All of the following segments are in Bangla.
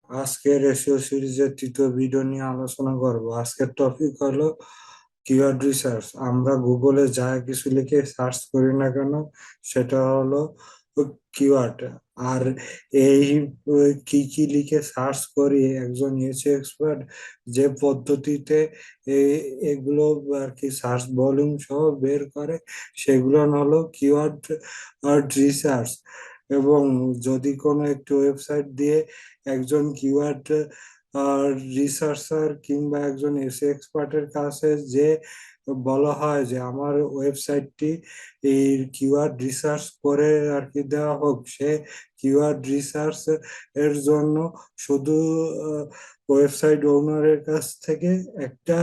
আজকের এসইও সিরিজের তৃতীয় ভিডিও নিয়ে আলোচনা করব। আজকের টপিক হলো কিওয়ার্ড রিসার্চ। আমরা গুগলে যা কিছু লিখে সার্চ করি না কেন, সেটা হলো কিওয়ার্ড। আর এই কি কি লিখে সার্চ করি, একজন এসইও এক্সপার্ট যে পদ্ধতিতে এগুলো আর কি সার্চ ভলিউম সহ বের করে, সেগুলো হলো কিওয়ার্ড রিসার্চ। এবং যদি কোনো একটি ওয়েবসাইট দিয়ে একজন কিওয়ার্ড রিসার্চার কিংবা একজন এসে এক্সপার্টের কাছে যে বলা হয় যে আমার ওয়েবসাইটটি এই কিওয়ার্ড রিসার্চ করে আর কি দেওয়া হোক, সে কিওয়ার্ড রিসার্চ এর জন্য শুধু ওয়েবসাইট ওনারের কাছ থেকে একটা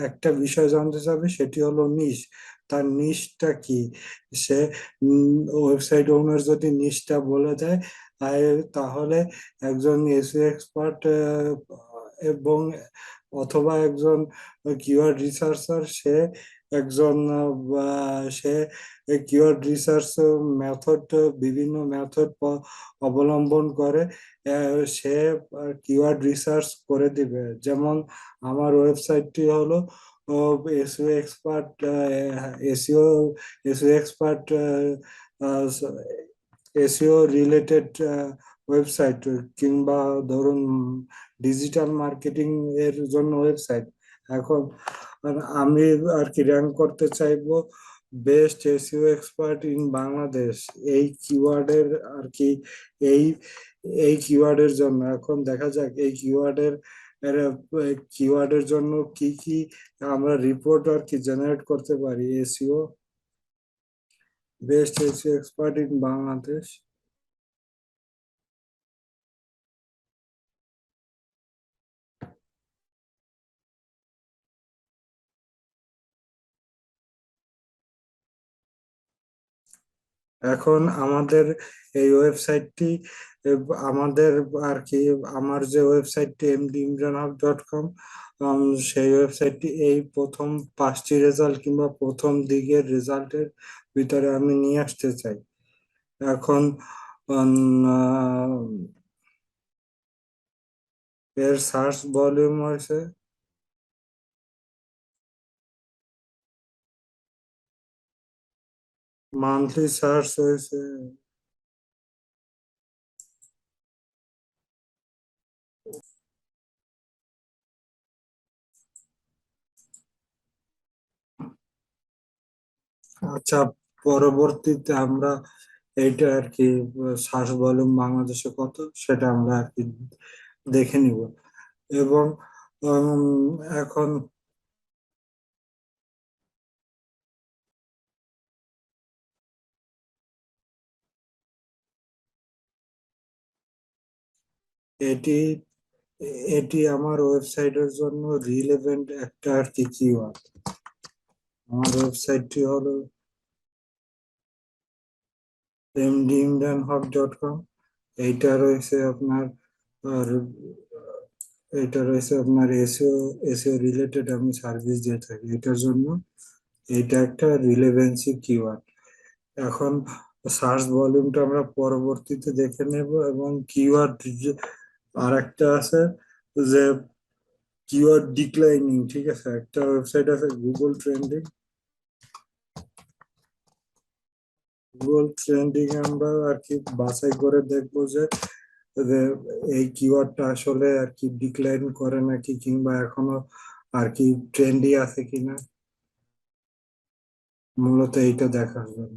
একটা বিষয় জানতে চাবে, সেটি হলো নিশ। তার নিশটা কি, সে ওয়েবসাইট ওনার যদি নিশটা বলে দেয়, তাহলে একজন এসইও এক্সপার্ট এবং অথবা একজন কিওয়ার্ড রিসার্চার, সে একজন সে কিওয়ার্ড রিসার্চ মেথড, বিভিন্ন মেথড অবলম্বন করে সে কিওয়ার্ড রিসার্চ করে দিবে। যেমন আমার ওয়েবসাইটটি হলো SEO expert, SEO SEO expert, SEO related website, কিংবা ধরুন ডিজিটাল মার্কেটিং এর জন্য ওয়েবসাইট। এখন আমি আর কি র্যাঙ্ক করতে চাইবো best SEO expert in Bangladesh, এই কিওয়ার্ডের আর কি, এই এই কিওয়ার্ডের জন্য। এখন দেখা যাক এই কিওয়ার্ডের জন্য কি কি আমরা রিপোর্ট আর কি জেনারেট করতে পারি। SEO, best SEO expert in Bangladesh. এখন আমাদের এই ওয়েবসাইটটি, আমাদের আর কি, আমার যে ওয়েবসাইটটি Md.Imran.com, সেই ওয়েবসাইটটি এই প্রথম 5টি রেজাল্ট কিংবা প্রথম দিকের রেজাল্টের ভিতরে আমি নিয়ে আসতে চাই। এখন এর সার্চ ভলিউম হয়েছে, মান্থলি সার্চ হয়েছে, আচ্ছা পরবর্তীতে আমরা এইটা আর কি সার্চ ভলিউম বাংলাদেশে কত, সেটা আমরা আর কি দেখে নিব। এবং এখন এটি এটি আমার ওয়েবসাইটের জন্য রিলেভেন্ট একটা আর কি কিওয়ার্ড। আমার ওয়েবসাইটটি হলো mdimranhub.com। এইটা রয়েছে আপনার, আর এটা রয়েছে আপনার এসইও, এসইও রিলেটেড আমি সার্ভিস দিয়ে থাকি এটার জন্য। এটা একটা রিলেভেন্সি কিওয়ার্ড। এখন সার্চ ভলিউমটা আমরা পরবর্তীতে দেখে নেব। এবং কিওয়ার্ড আর একটা আছে যে কিওয়ার্ড ডিক্লাইনিং, ঠিক আছে। একটা ওয়েবসাইট আছে গুগল ট্রেন্ডিং। গুগল ট্রেন্ডিং আমরা আর কি বাছাই করে দেখবো যে যে এই কিওয়ার্ডটা আসলে আর কি ডিক্লাইন করে নাকি, কিংবা এখনো আর কি ট্রেন্ডি আছে কিনা, মূলত এইটা দেখার জন্য।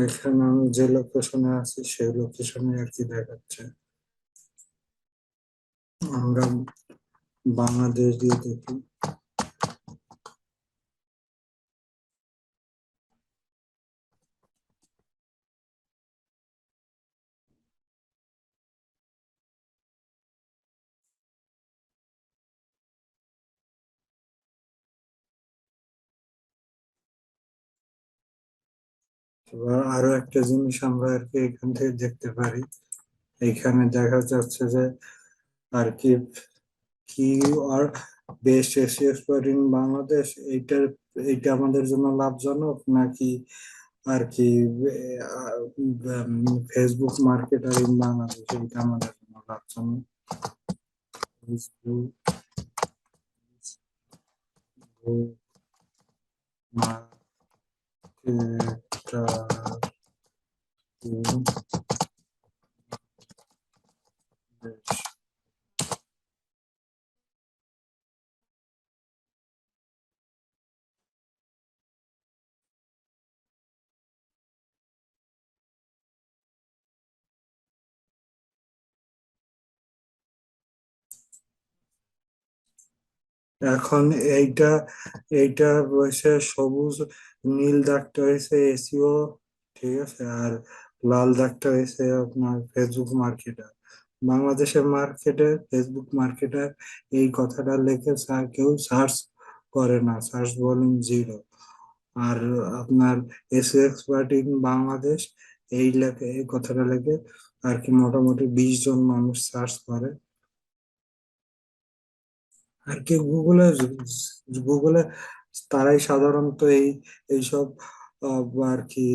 এখানে আমি যে লোকেশনে আছি সেই লোকেশনে আর কি দেখাচ্ছে। আমরা বাংলাদেশ দিয়ে দেখি। এবার আরো একটা জিনিস আমরা আর কি এখান থেকে দেখতে পারি, এখানে দেখা যাচ্ছে যে আর কি কি আর best SEO expert in Bangladesh, এইটার এইটা আমাদের জন্য লাভজনক নাকি আর কি ফেসবুক মার্কেটার ইন বাংলাদেশ এইটা আমাদের জন্য লাভজনক? Facebook marketer in Bangladesh. এখন এইটা এইটা হয়েছে সবুজ, নীল দাগটা হয়েছে এসইও, ঠিক আছে, আর লাল দাগটা হয়েছে আপনার ফেসবুক মার্কেটার। বাংলাদেশের মার্কেটে ফেসবুক মার্কেটার এই কথাটা লিখে কেউ সার্চ করে না, সার্চ ভলিউম জিরো। আর আপনার এসইও এক্সপার্ট ইন বাংলাদেশ এই লেখে, এই কথাটা লিখে আর কি মোটামুটি 20 জন মানুষ সার্চ করে। আর কি গুগলে, গুগলে তারাই সাধারণত এইসব আর কি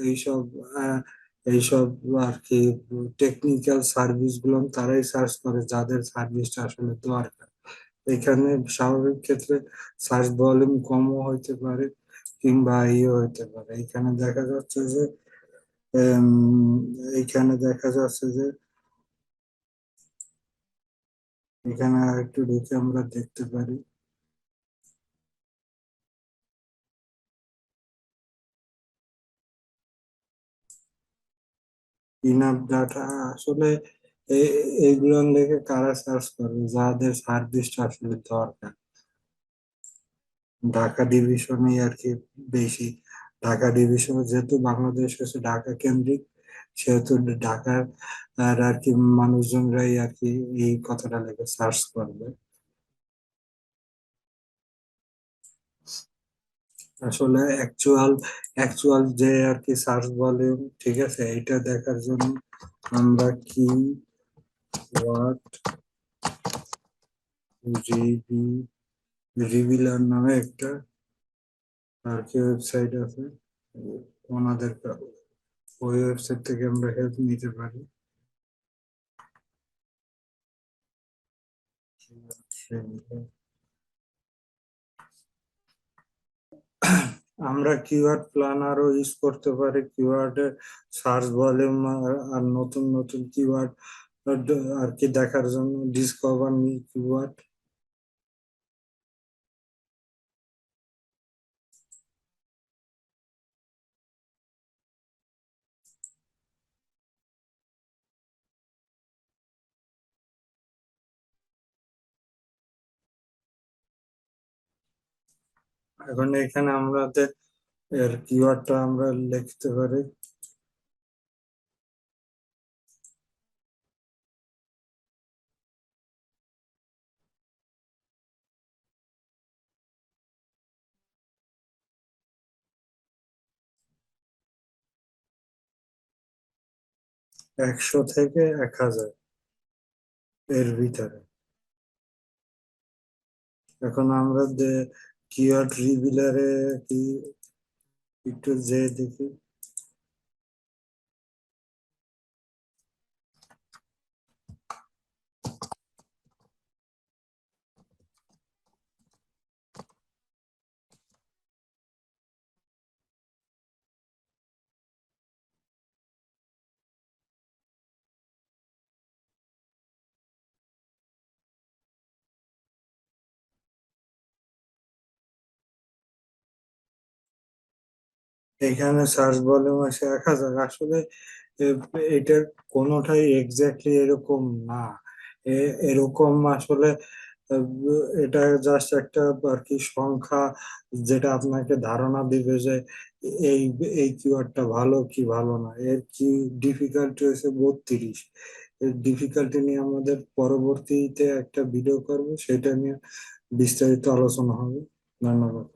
এইসব আহ, এইসব আর কি টেকনিক্যাল সার্ভিস গুলো তারাই সার্চ করে যাদের সার্ভিসটা আসলে দরকার। এখানে স্বাভাবিক ক্ষেত্রে সার্চ ভলিউম কমও হইতে পারে কিংবা ইয়ে হইতে পারে। এখানে দেখা যাচ্ছে যে উম, এইখানে দেখা যাচ্ছে যে এখানে একটু ঢুকে আমরা দেখতে পারি ইনাফ ডাটা আসলে এইগুলো লেগে কারা সার্চ করবে যাদের সার্ভিসটা আসলে দরকার। ঢাকা ডিভিশনে আর কি বেশি, ঢাকা ডিভিশনে যেহেতু বাংলাদেশ হচ্ছে ঢাকা কেন্দ্রিক, সেহেতু ঢাকার আর কি মানুষজনরাই আর কি এই কথাটা লেগে সার্চ করবে। আসলে অ্যাকচুয়াল যে আর কি সার্চ ভলিউম, ঠিক আছে, এটা দেখার জন্য আমরা কি ওয়ার্ড রিভিলার নামে একটা আর কি ওয়েবসাইট আছে, ওনাদের ওই ওয়েবসাইট থেকে আমরা হেল্প নিতে পারি। আমরা কিওয়ার্ড প্ল্যানারও ইউজ করতে পারি, কিওয়ার্ড সার্চ ভলিউম আর নতুন নতুন কিওয়ার্ড আর কি দেখার জন্য ডিসকভার নিউ কিওয়ার্ড। এখন এখানে আমাদের এর কিওয়ার্ডটা আমরা লিখতে পারি 100 থেকে 1000 এর ভিতরে। এখন আমরা কিওয়ার্ড রিভিলারে কি একটু যে দেখি, এখানে সার্চ ভলিউম আছে 1000। আসলে এটার কোনোটাই এক্স্যাক্টলি এরকম না। এরকম আসলে আহ, এটা জাস্ট একটা আর কি সংখ্যা, যেটা আপনাকে ধারণা দিবে যে এই এই কিওয়ার্ডটা ভালো কি ভালো না। এর কি ডিফিকাল্টি হয়েছে 32। এর ডিফিকাল্টি নিয়ে আমাদের পরবর্তীতে একটা ভিডিও করব, সেটা নিয়ে বিস্তারিত আলোচনা হবে। ধন্যবাদ।